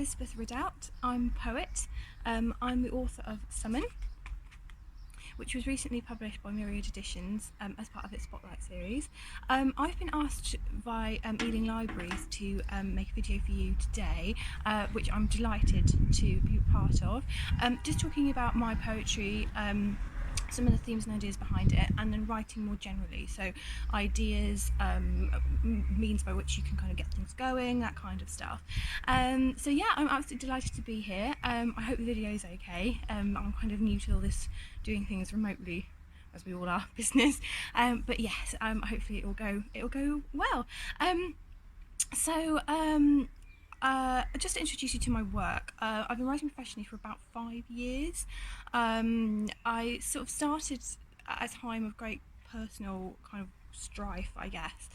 Elizabeth Ridout. I'm a poet. I'm the author of Summon, which was recently published by Myriad Editions as part of its Spotlight series. I've been asked by Ealing Libraries to make a video for you today, which I'm delighted to be a part of. Just talking about my poetry, some of the themes and ideas behind it, and then writing more generally. So ideas, means by which you can kind of get things going, that kind of stuff. So yeah, I'm absolutely delighted to be here. I hope the video is okay. I'm kind of new to all this doing things remotely, as we all are, business. But yes, hopefully it'll go well. Just to introduce you to my work, I've been writing professionally for about 5 years. I sort of started at a time of great personal kind of strife, I guess,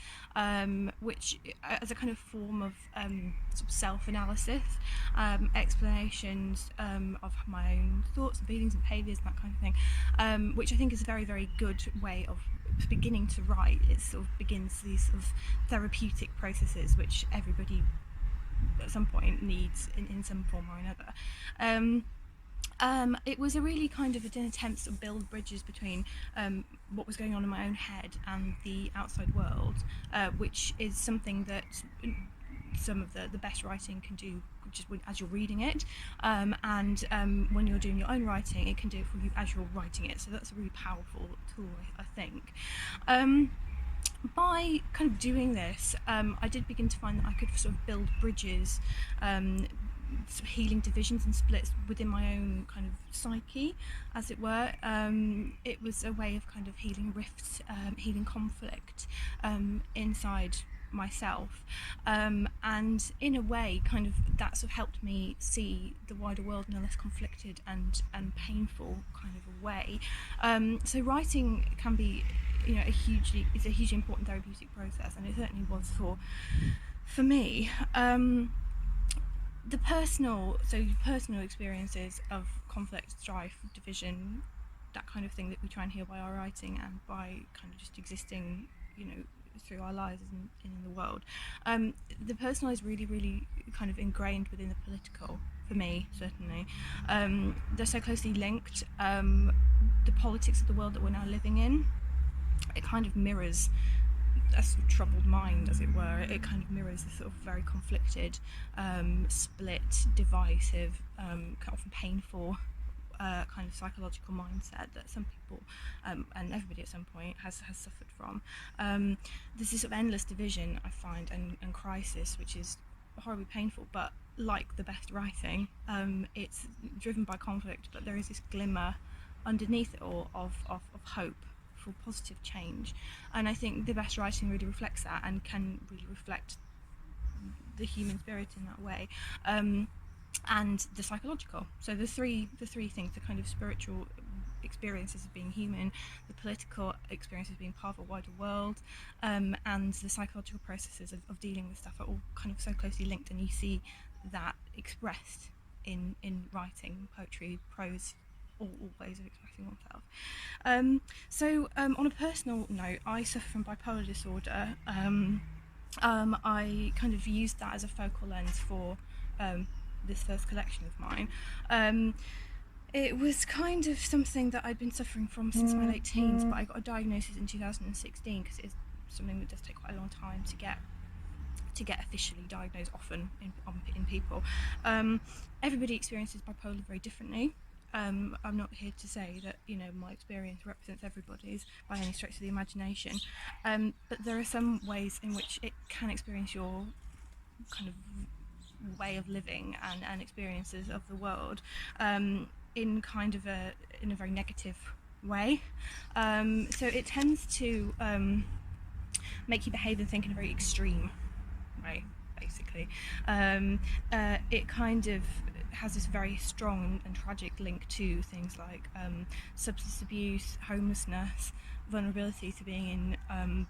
which as a kind of form of sort of self-analysis, explanations of my own thoughts and feelings and behaviours and that kind of thing, which I think is a very, very good way of beginning to write. It sort of begins these sort of therapeutic processes which everybody at some point needs in some form or another. It was a really kind of an attempt to build bridges between what was going on in my own head and the outside world, which is something that some of the best writing can do just as you're reading it, and when you're doing your own writing, it can do it for you as you're writing it. So that's a really powerful tool, I think. By kind of doing this, I did begin to find that I could sort of build bridges, sort of healing divisions and splits within my own kind of psyche, as it were. It was a way of kind of healing rifts, healing conflict inside myself, and in a way kind of that sort of helped me see the wider world in a less conflicted and painful kind of a way. So writing can be, it's a hugely important therapeutic process, and it certainly was for me. The personal experiences of conflict, strife, division, that kind of thing that we try and heal by our writing and by kind of just existing, through our lives in the world. The personal is really, really kind of ingrained within the political, for me, certainly. They're so closely linked. The politics of the world that we're now living in, it kind of mirrors a sort of troubled mind, as it were. It kind of mirrors a sort of very conflicted, split, divisive, often painful kind of psychological mindset that some people, and everybody at some point, has suffered from. There's this sort of endless division, I find, and crisis, which is horribly painful, but like the best writing, it's driven by conflict, but there is this glimmer underneath it all of hope for positive change, and I think the best writing really reflects that and can really reflect the human spirit in that way, and the psychological. So the three things: the kind of spiritual experiences of being human, the political experiences of being part of a wider world, and the psychological processes of dealing with stuff are all kind of so closely linked, and you see that expressed in writing, poetry, prose, all ways of expressing oneself. On a personal note, I suffer from bipolar disorder. I kind of used that as a focal lens for this first collection of mine. It was kind of something that I'd been suffering from since my late teens, but I got a diagnosis in 2016 because it's something that does take quite a long time to get officially diagnosed, often in people. Everybody experiences bipolar very differently. I'm not here to say that my experience represents everybody's by any stretch of the imagination, but there are some ways in which it can experience your kind of way of living and experiences of the world in kind of in a very negative way. So it tends to make you behave and think in a very extreme way, basically. It kind of has this very strong and tragic link to things like substance abuse, homelessness, vulnerability to being in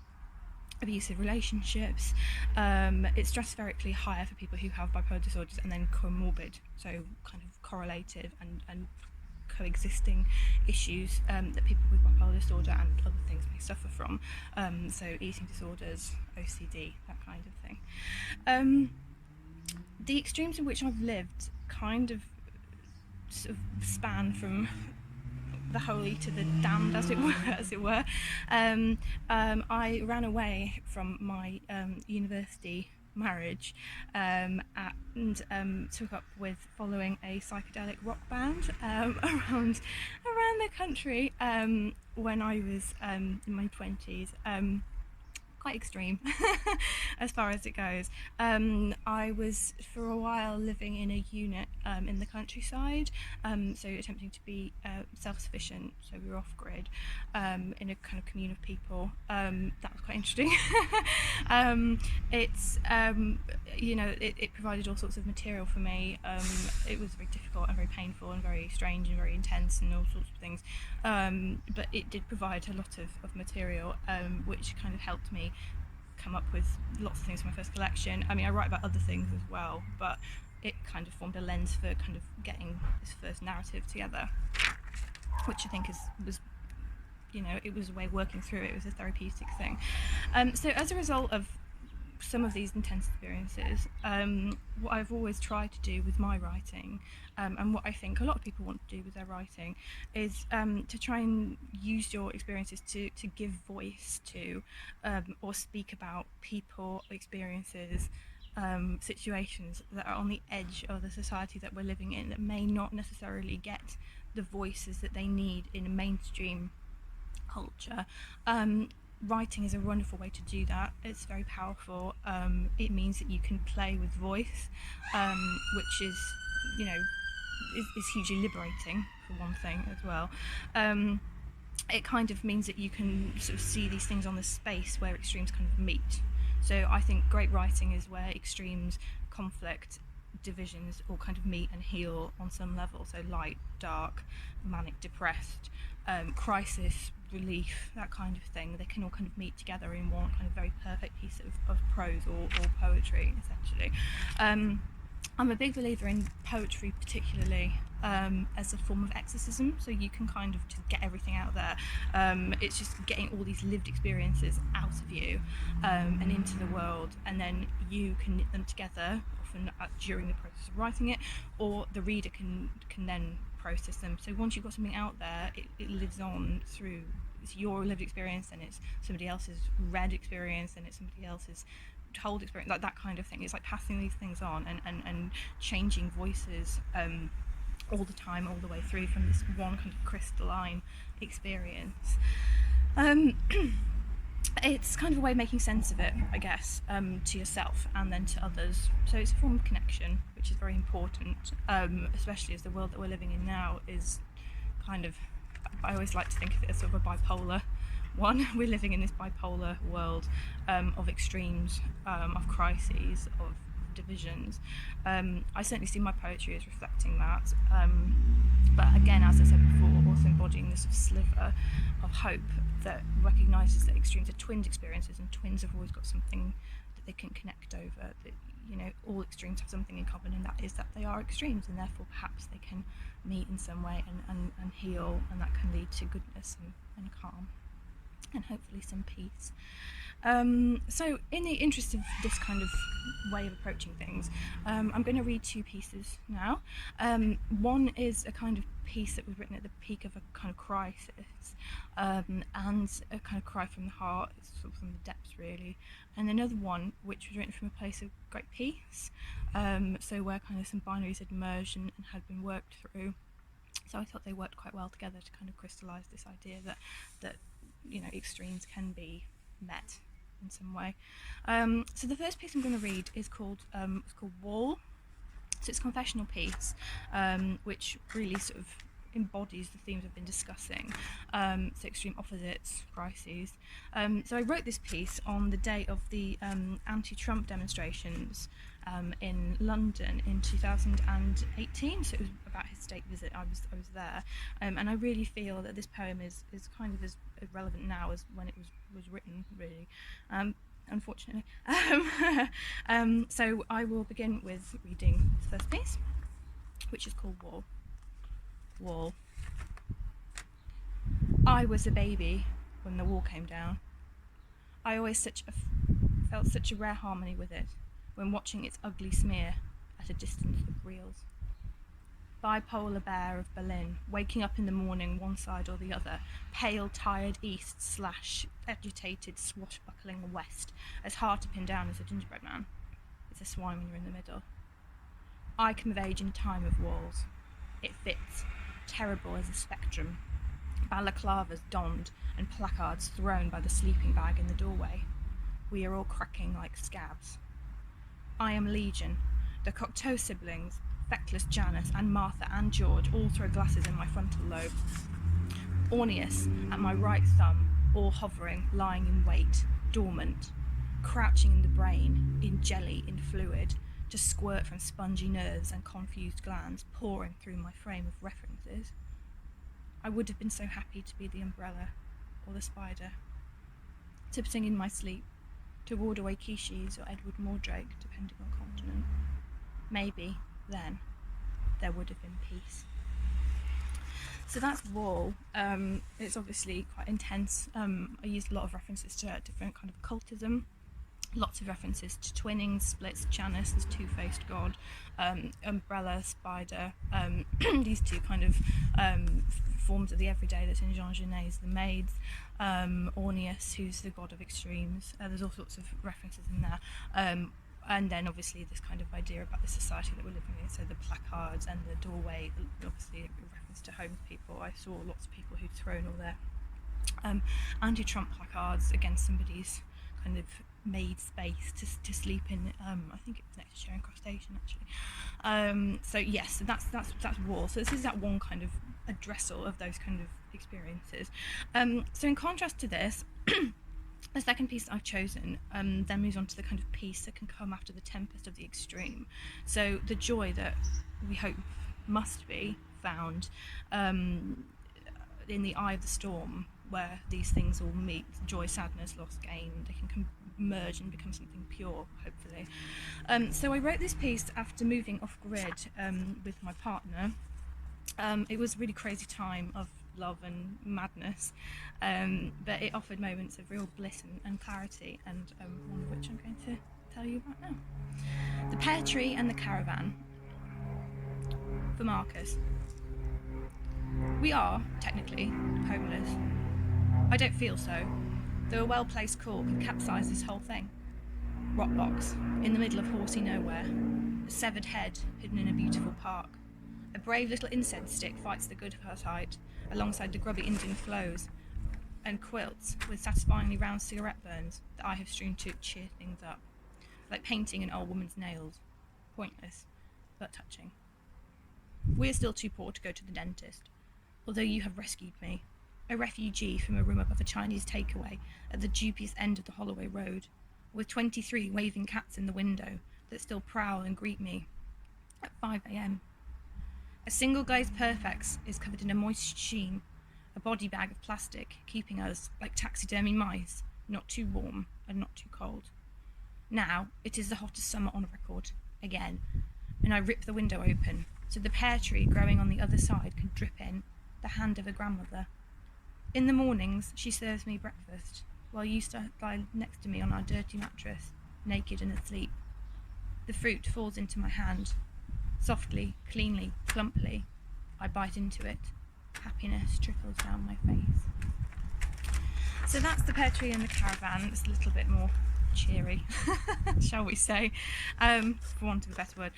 abusive relationships. It's stratospheric higher for people who have bipolar disorders, and then comorbid, so kind of correlative and coexisting issues that people with bipolar disorder and other things may suffer from. So eating disorders, OCD, that kind of thing. the extremes in which I've lived kind of sort of span from the holy to the damned, as it were. I ran away from my university marriage and took up with following a psychedelic rock band around the country when I was in my 20s. Quite extreme as far as it goes. I was for a while living in a unit in the countryside, so attempting to be self-sufficient, so we were off-grid in a kind of commune of people. That was quite interesting. It provided all sorts of material for me. It was very difficult and very painful and very strange and very intense and all sorts of things, but it did provide a lot of material, which kind of helped me come up with lots of things for my first collection. I mean, I write about other things as well, but it kind of formed a lens for kind of getting this first narrative together, which I think was it was a way of working through it. It was a therapeutic thing. So as a result of some of these intense experiences, what I've always tried to do with my writing, and what I think a lot of people want to do with their writing, is to try and use your experiences to give voice to or speak about people, experiences, situations that are on the edge of the society that we're living in, that may not necessarily get the voices that they need in a mainstream culture. Writing is a wonderful way to do that. It's very powerful. It means that you can play with voice, which is, is hugely liberating, for one thing, as well. It kind of means that you can sort of see these things on the space where extremes kind of meet. So I think great writing is where extremes, conflict, divisions all kind of meet and heal on some level. So light, dark, manic, depressed, crisis, relief, that kind of thing, they can all kind of meet together in one kind of very perfect piece of prose or poetry, essentially. I'm a big believer in poetry, particularly as a form of exorcism, so you can kind of just get everything out there. It's just getting all these lived experiences out of you and into the world, and then you can knit them together, often during the process of writing it, or the reader can then process them. So once you've got something out there, it lives on through. It's your lived experience, and it's somebody else's read experience, and it's somebody else's told experience, like that kind of thing. It's like passing these things on and changing voices all the time, all the way through, from this one kind of crystalline experience. It's kind of a way of making sense of it, I guess, to yourself and then to others. So it's a form of connection, which is very important, especially as the world that we're living in now is kind of, I always like to think of it as sort of a bipolar one. We're living in this bipolar world of extremes, of crises, of divisions. I certainly see my poetry as reflecting that, but again, as I said before, also embodying this sort of sliver of hope that recognises that extremes are twinned experiences, and twins have always got something that they can connect over. That, all extremes have something in common, and that is that they are extremes, and therefore perhaps they can meet in some way and heal, and that can lead to goodness and calm, and hopefully some peace. So in the interest of this kind of way of approaching things, I'm going to read two pieces now. One is a kind of piece that was written at the peak of a kind of crisis, and a kind of cry from the heart, sort of from the depths really. And another one which was written from a place of great peace, so where kind of some binaries had merged and had been worked through. So I thought they worked quite well together to kind of crystallise this idea that extremes can be met in some way. So the first piece I'm going to read is called Wall. So it's a confessional piece, which really sort of embodies the themes I've been discussing. So extreme opposites, crises. So I wrote this piece on the day of the anti-Trump demonstrations in London in 2018. So it was about his state visit. I was there, and I really feel that this poem is kind of as relevant now as when it was written, really. Unfortunately. So I will begin with reading the first piece, which is called Wall. Wall. I was a baby when the wall came down. I always felt such a rare harmony with it when watching its ugly smear at a distance of reels. Bipolar bear of Berlin, waking up in the morning one side or the other, pale, tired east / agitated, swashbuckling west, as hard to pin down as a gingerbread man. It's a swine when you're in the middle. I come of age in time of walls. It fits, terrible as a spectrum. Balaclavas donned and placards thrown by the sleeping bag in the doorway. We are all cracking like scabs. I am Legion, the Cocteau siblings, feckless Janice and Martha and George all throw glasses in my frontal lobe. Orneus at my right thumb, all hovering, lying in wait, dormant, crouching in the brain, in jelly, in fluid, to squirt from spongy nerves and confused glands pouring through my frame of references. I would have been so happy to be the umbrella or the spider, to sing in my sleep, to ward away Quiches or Edward Mordrake, depending on continent. Maybe, then, there would have been peace. So that's Wall. It's obviously quite intense. I used a lot of references to different kind of occultism, lots of references to twinnings, splits, Janus, this two-faced god, umbrella, spider, these two kind of forms of the everyday that's in Jean Genet's The Maids, Orneus, who's the god of extremes. There's all sorts of references in there. And then obviously this kind of idea about the society that we're living in, so the placards and the doorway, obviously a reference to homeless people. I saw lots of people who'd thrown all their anti-Trump placards against somebody's kind of made space to sleep in. I think it was next to Charing Cross Station actually. So yes, so that's Wall. So this is that one kind of addressal of those kind of experiences. So in contrast to this, the second piece that I've chosen then moves on to the kind of peace that can come after the tempest of the extreme. So the joy that we hope must be found in the eye of the storm, where these things all meet, joy, sadness, loss, gain, they can merge and become something pure, hopefully. So I wrote this piece after moving off grid with my partner. It was a really crazy time of love and madness, but it offered moments of real bliss and clarity, and one of which I'm going to tell you about now. The Pear Tree and the Caravan. For Marcus. We are, technically, homeless. I don't feel so, though a well-placed cork could capsize this whole thing. Rockbox, in the middle of horsey nowhere. A severed head hidden in a beautiful park. A brave little incense stick fights the good fight, alongside the grubby Indian flows, and quilts with satisfyingly round cigarette burns that I have strewn to cheer things up, like painting an old woman's nails. Pointless, but touching. We are still too poor to go to the dentist, although you have rescued me, a refugee from a room above a Chinese takeaway at the dubious end of the Holloway Road, with 23 waving cats in the window that still prowl and greet me at 5 a.m. A single glazed Perfex is covered in a moist sheen, a body bag of plastic, keeping us, like taxidermy mice, not too warm and not too cold. Now it is the hottest summer on record, again, and I rip the window open, so the pear tree growing on the other side can drip in, the hand of a grandmother. In the mornings, she serves me breakfast, while you lie next to me on our dirty mattress, naked and asleep. The fruit falls into my hand. Softly, cleanly, plumply, I bite into it. Happiness trickles down my face. So that's the Pear Tree and the Caravan. It's a little bit more cheery, shall we say, for want of a better word.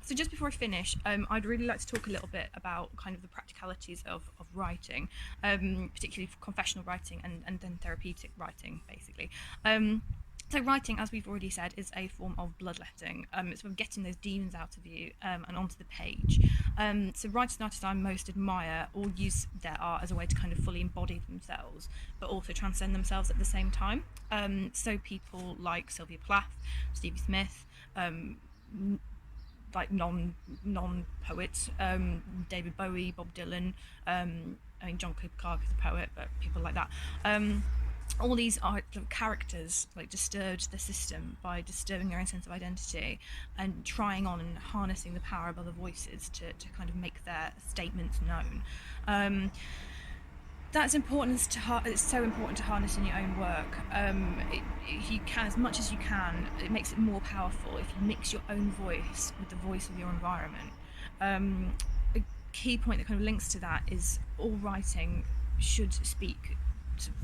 So just before I finish, I'd really like to talk a little bit about kind of the practicalities of writing, particularly for confessional writing and then therapeutic writing, basically. So writing, as we've already said, is a form of bloodletting. It's sort of getting those demons out of you and onto the page. So writers and artists I most admire all use their art as a way to kind of fully embody themselves, but also transcend themselves at the same time. So people like Sylvia Plath, Stevie Smith, like non-poets, David Bowie, Bob Dylan, I mean John Cooper Clarke is a poet, but people like that. All these are characters like disturbed the system by disturbing their own sense of identity and trying on and harnessing the power of other voices to kind of make their statements known. That's important. It's so important to harness in your own work. If you can, as much as you can, it makes it more powerful if you mix your own voice with the voice of your environment. A key point that kind of links to that is all writing should speak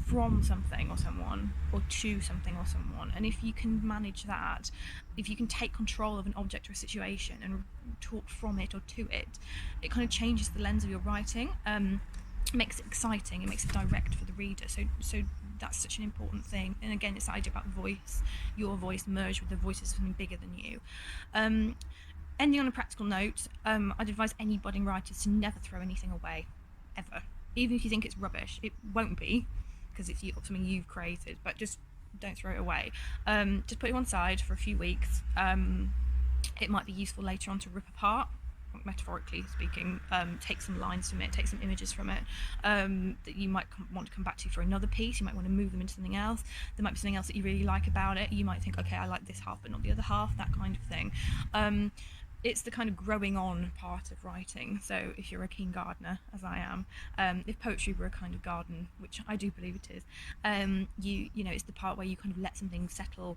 from something or someone, or to something or someone. And if you can manage that, if you can take control of an object or a situation and talk from it or to it, it kind of changes the lens of your writing. Makes it exciting, it makes it direct for the reader. So that's such an important thing. And again, it's the idea about voice, your voice merged with the voices of something bigger than you. Ending on a practical note, I'd advise any budding writers to never throw anything away, ever. Even if you think it's rubbish, it won't be, because it's something you've created, but just don't throw it away. Just put it on side for a few weeks. It might be useful later on to rip apart, metaphorically speaking. Take some lines from it, take some images from it, that you might want to come back to for another piece. You might want to move them into something else. There might be something else that you really like about it. You might think, okay, I like this half but not the other half, that kind of thing. It's the kind of growing on part of writing. So if you're a keen gardener, as I am, if poetry were a kind of garden, which I do believe it is, you know, it's the part where you kind of let something settle,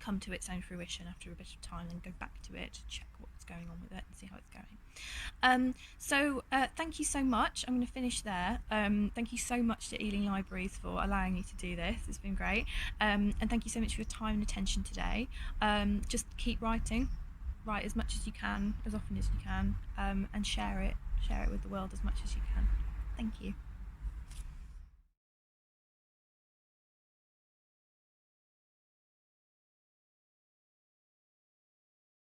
come to its own fruition after a bit of time, then go back to it, check what's going on with it and see how it's going. Thank you so much. I'm going to finish there. Thank you so much to Ealing Libraries for allowing me to do this. It's been great. And thank you so much for your time and attention today. Just keep writing. Write as much as you can, as often as you can, and share it with the world as much as you can. Thank you.